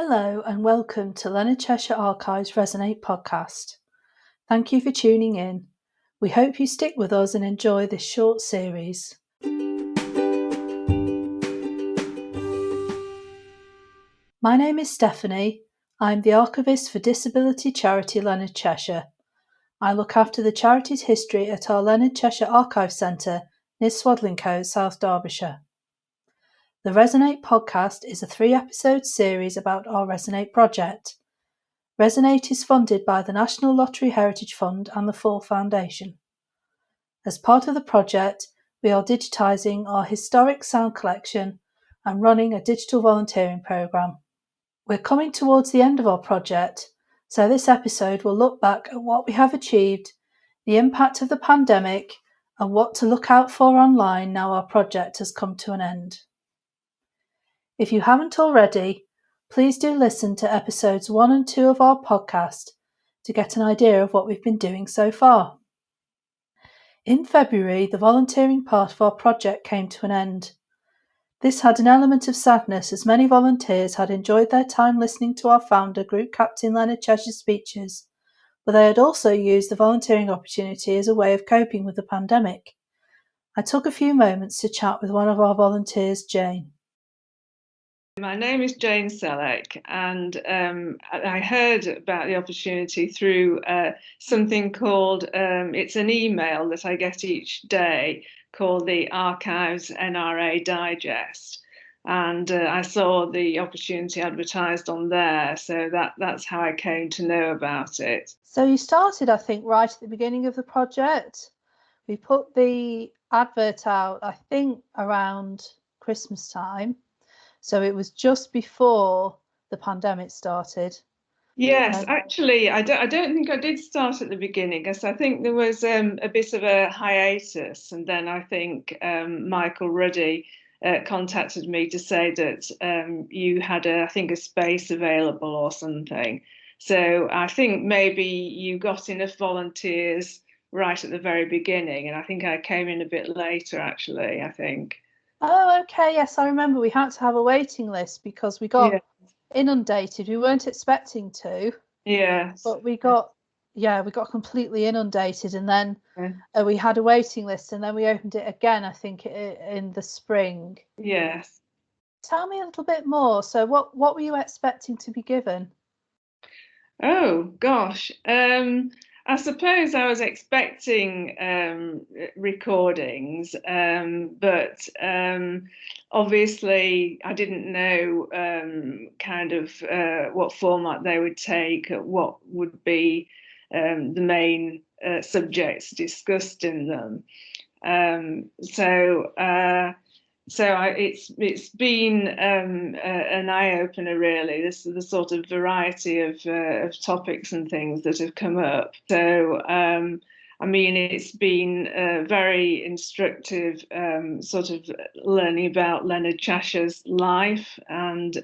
Hello and welcome to Leonard Cheshire Archives Resonate podcast. Thank you for tuning in. We hope you stick with us and enjoy this short series. My name is Stephanie. I'm the Archivist for disability charity Leonard Cheshire. I look after the charity's history at our Leonard Cheshire Archive Centre near Swadlincote, South Derbyshire. The Resonate podcast is a 3-episode series about our Resonate project. Resonate is funded by the National Lottery Heritage Fund and the Fall Foundation. As part of the project, we are digitising our historic sound collection and running a digital volunteering programme. We're coming towards the end of our project, so this episode will look back at what we have achieved, the impact of the pandemic, and what to look out for online now our project has come to an end. If you haven't already, please do listen to episodes 1 and 2 of our podcast to get an idea of what we've been doing so far. In February, the volunteering part of our project came to an end. This had an element of sadness as many volunteers had enjoyed their time listening to our founder, Group Captain Leonard Cheshire's speeches, but they had also used the volunteering opportunity as a way of coping with the pandemic. I took a few moments to chat with one of our volunteers, Jane. My name is Jane Selleck, and I heard about the opportunity through something called, it's an email that I get each day called the Archives NRA Digest. And I saw the opportunity advertised on there, so that's how I came to know about it. So you started, I think, right at the beginning of the project. We put the advert out, I think, around Christmas time. So it was just before the pandemic started. Yes, actually, I don't think I did start at the beginning, because I think there was a bit of a hiatus, and then I think Michael Ruddy contacted me to say that you had I think a space available or something. So I think maybe you got enough volunteers right at the very beginning, and I think I came in a bit later, actually, I think. Oh, okay. Yes, I remember we had to have a waiting list because we got inundated. We weren't expecting to. Yes. But we got completely inundated, and then we had a waiting list, and then we opened it again, I think, in the spring. Yes. Tell me a little bit more. So what were you expecting to be given? Oh, gosh. I suppose I was expecting recordings, but obviously I didn't know kind of what format they would take, what would be the main subjects discussed in them. It's been an eye opener, really. This is the sort of variety of topics and things that have come up. So I mean, it's been very instructive, sort of learning about Leonard Cheshire's life and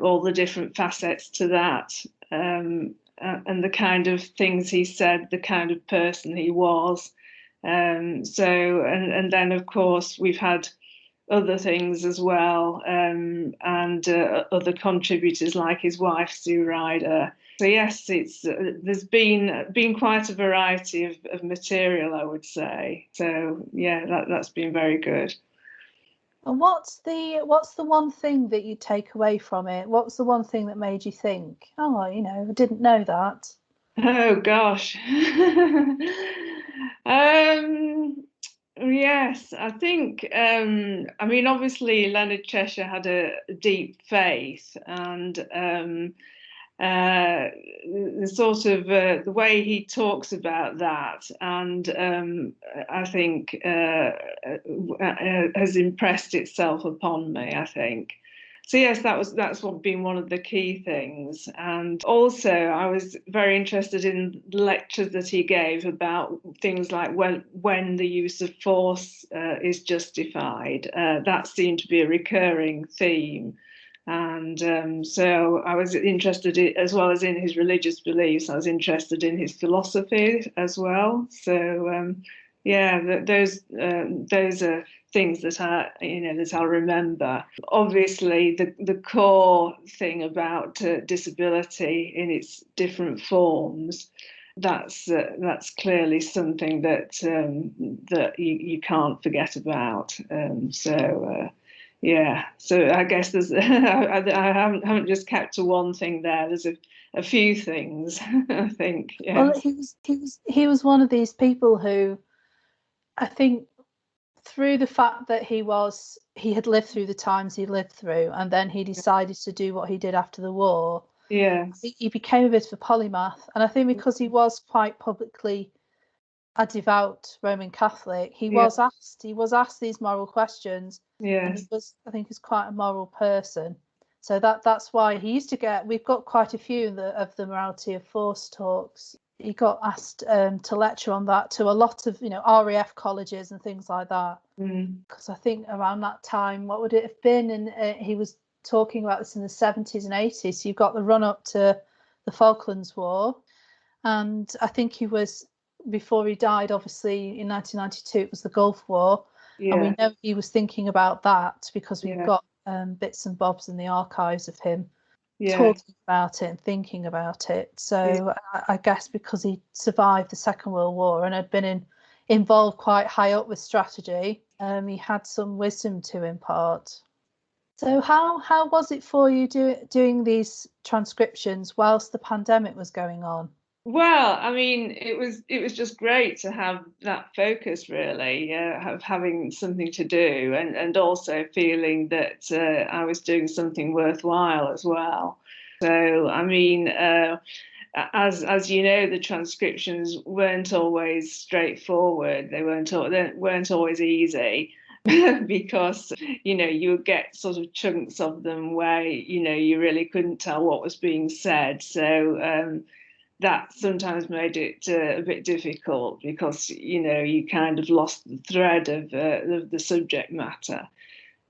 all the different facets to that, and the kind of things he said, the kind of person he was. And then of course we've had other things as well, and other contributors like his wife Sue Ryder. So yes, it's there's been quite a variety of material, I would say. So yeah, that's been very good. And what's the one thing that you take away from it? What's the one thing that made you think, oh, I didn't know that? Oh gosh. Yes, I think, I mean, obviously Leonard Cheshire had a deep faith, and the sort of the way he talks about that, and I think has impressed itself upon me, I think. So yes, that's been one of the key things. And also I was very interested in the lectures that he gave about things like when the use of force is justified. That seemed to be a recurring theme. And so I was interested in, as well as in his religious beliefs, I was interested in his philosophy as well. So yeah. Those are things that I'll remember. Obviously, the core thing about disability in its different forms. That's clearly something that you can't forget about. Yeah, so I guess there's I haven't just kept to one thing there. There's a few things, I think. Well, Yes. he was one of these people who, I think, through the fact that he had lived through the times he lived through, and then he decided to do what he did after the war. Yes. He became a bit of a polymath, and I think because he was quite publicly a devout Roman Catholic, he Yeah. was asked these moral questions, and Yes. I think he's quite a moral person. So that's why he used to get. We've got quite a few of the morality of force talks. He got asked to lecture on that to a lot of RAF colleges and things like that. Mm. Because I think around that time, what would it have been? And he was talking about this in the 70s and 80s. So you've got the run up to the Falklands War, and I think he was, before he died, obviously in 1992, it was the Gulf War, and we Yeah. know he was thinking about that because we've Yeah. got bits and bobs in the archives of him Yeah. talking about it and thinking about it. Yeah. So I guess because he survived the Second World War and had been involved quite high up with strategy, he had some wisdom to impart. So how was it for you doing these transcriptions whilst the pandemic was going on? Well, I mean, it was just great to have that focus, really, of having something to do, and also feeling that I was doing something worthwhile as well. So, I mean, as you know, the transcriptions weren't always straightforward. They weren't always easy. Because you would get sort of chunks of them where you really couldn't tell what was being said. So that sometimes made it a bit difficult because you kind of lost the thread of the subject matter.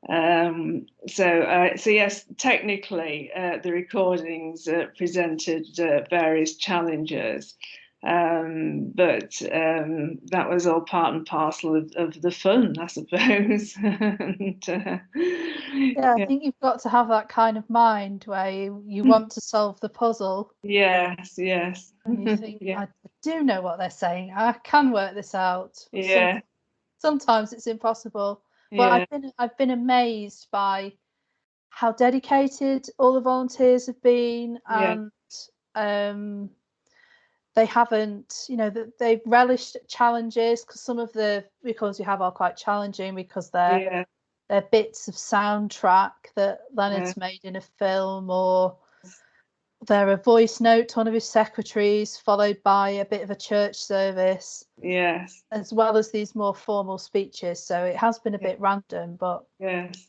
So yes, technically the recordings presented various challenges, but that was all part and parcel of the fun, I suppose. Yeah, I Yeah. think you've got to have that kind of mind where you want to solve the puzzle Yes, yes. and you think, Yeah, I do know what they're saying. I can work this out. yeah, Sometimes it's impossible. But yeah, I've been amazed by how dedicated all the volunteers have been, yeah, and um, they haven't, they've relished challenges, because some of the records we have are quite challenging because yeah, they're bits of soundtrack that yeah, Leonard's made in a film, or they're a voice note to one of his secretaries, followed by a bit of a church service, yes, as well as these more formal speeches. So it has been a yeah, bit random, but yes,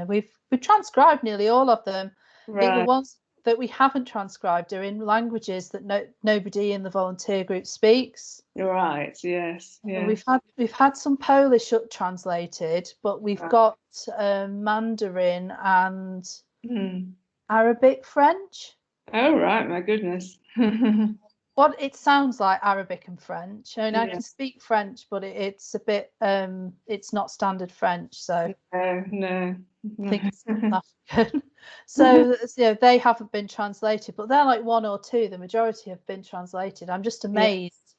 we've transcribed nearly all of them. I think the right, ones that we haven't transcribed are in languages that nobody in the volunteer group speaks. right, yes, yeah, We've had some Polish translated, but we've right. got Mandarin and Mm. Arabic French. Oh, right, my goodness. What it sounds like Arabic and French. I mean, I Yeah, can speak French, but it's a bit it's not standard French, so no, no, I no. think it's South African. So they haven't been translated, but they're like one or two. The majority have been translated. I'm just Yeah, amazed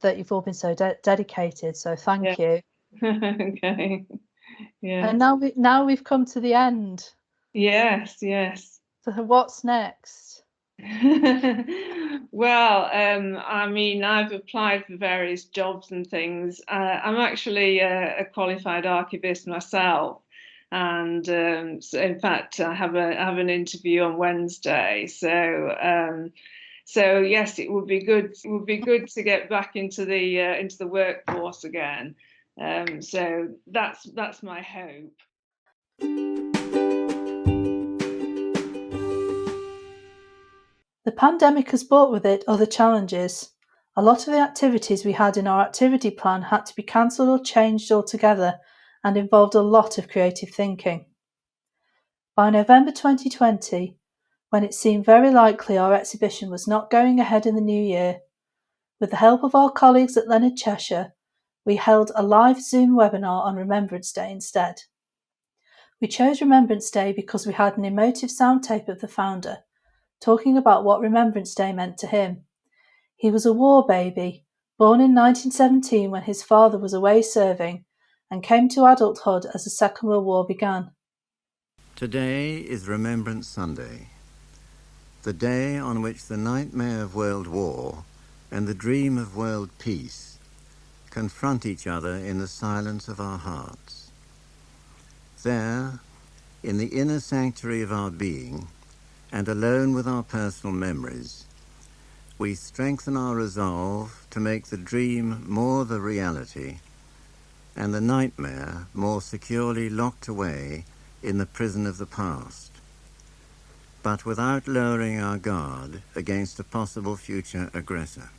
that you've all been so dedicated. So yeah. thank you. Okay, And yes, now we've come to the end. yes, yes. So what's next? Well, I mean, I've applied for various jobs and things. I'm actually a qualified archivist myself, and so in fact, I have an interview on Wednesday. So yes, it would be good. It would be good to get back into the workforce again. So that's my hope. The pandemic has brought with it other challenges. A lot of the activities we had in our activity plan had to be cancelled or changed altogether, and involved a lot of creative thinking. By November 2020, when it seemed very likely our exhibition was not going ahead in the new year, with the help of our colleagues at Leonard Cheshire, we held a live Zoom webinar on Remembrance Day instead. We chose Remembrance Day because we had an emotive sound tape of the founder, talking about what Remembrance Day meant to him. He was a war baby, born in 1917 when his father was away serving, and came to adulthood as the Second World War began. Today is Remembrance Sunday, the day on which the nightmare of world war and the dream of world peace confront each other in the silence of our hearts. There, in the inner sanctuary of our being, and alone with our personal memories, we strengthen our resolve to make the dream more the reality and the nightmare more securely locked away in the prison of the past, but without lowering our guard against a possible future aggressor.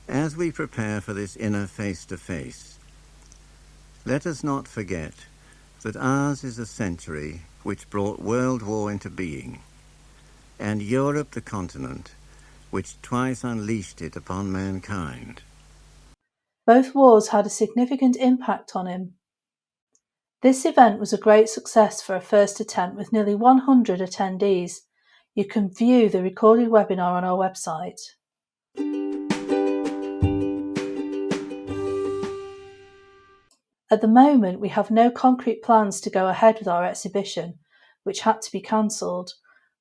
As we prepare for this inner face-to-face, let us not forget that ours is a century which brought world war into being, and Europe the continent which twice unleashed it upon mankind. Both wars had a significant impact on him. This event was a great success for a first attempt with nearly 100 attendees. You can view the recorded webinar on our website. At the moment, we have no concrete plans to go ahead with our exhibition, which had to be cancelled,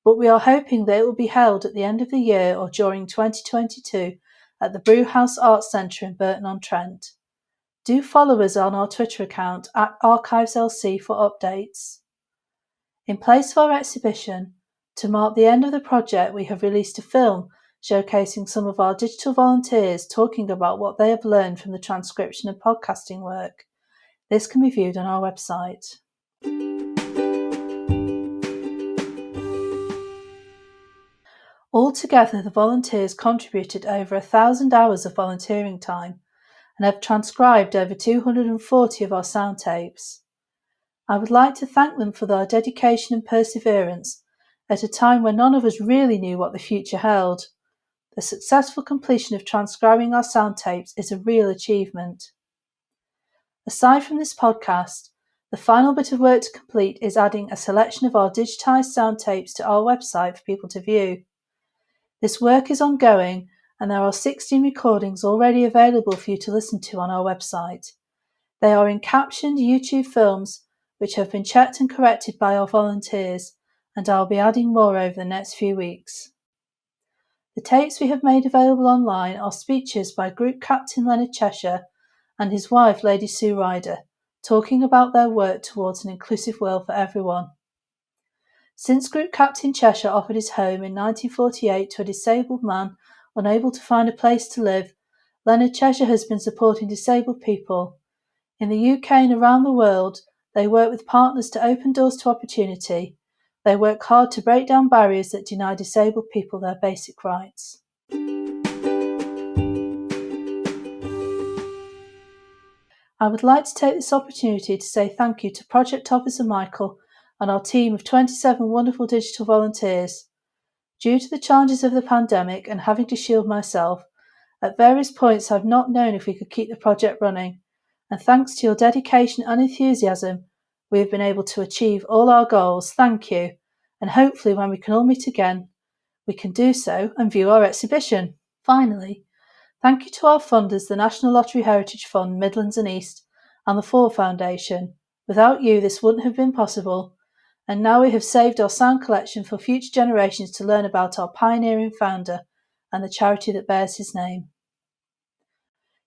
but we are hoping that it will be held at the end of the year or during 2022 at the Brewhouse Arts Centre in Burton-on-Trent. Do follow us on our Twitter account @ArchivesLC for updates. In place of our exhibition, to mark the end of the project, we have released a film showcasing some of our digital volunteers talking about what they have learned from the transcription and podcasting work. This can be viewed on our website. Altogether, the volunteers contributed over 1,000 hours of volunteering time and have transcribed over 240 of our sound tapes. I would like to thank them for their dedication and perseverance at a time when none of us really knew what the future held. The successful completion of transcribing our sound tapes is a real achievement. Aside from this podcast, the final bit of work to complete is adding a selection of our digitised sound tapes to our website for people to view. This work is ongoing, and there are 16 recordings already available for you to listen to on our website. They are in captioned YouTube films, which have been checked and corrected by our volunteers, and I'll be adding more over the next few weeks. The tapes we have made available online are speeches by Group Captain Leonard Cheshire and his wife Lady Sue Ryder, talking about their work towards an inclusive world for everyone. Since Group Captain Cheshire offered his home in 1948 to a disabled man unable to find a place to live, Leonard Cheshire has been supporting disabled people. In the UK and around the world, they work with partners to open doors to opportunity. They work hard to break down barriers that deny disabled people their basic rights. I would like to take this opportunity to say thank you to Project Officer Michael and our team of 27 wonderful digital volunteers. Due to the challenges of the pandemic and having to shield myself, at various points I've not known if we could keep the project running, and thanks to your dedication and enthusiasm, we have been able to achieve all our goals. Thank you, and hopefully when we can all meet again, we can do so and view our exhibition. Finally, thank you to our funders, the National Lottery Heritage Fund, Midlands and East, and the Ford Foundation. Without you, this wouldn't have been possible, and now we have saved our sound collection for future generations to learn about our pioneering founder and the charity that bears his name.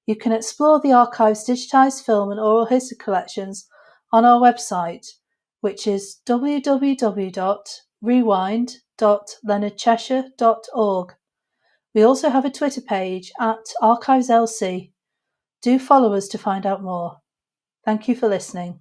You can explore the archive's digitised film and oral history collections on our website, which is www.rewind.leonardcheshire.org. We also have a Twitter page @ArchivesLC. Do follow us to find out more. Thank you for listening.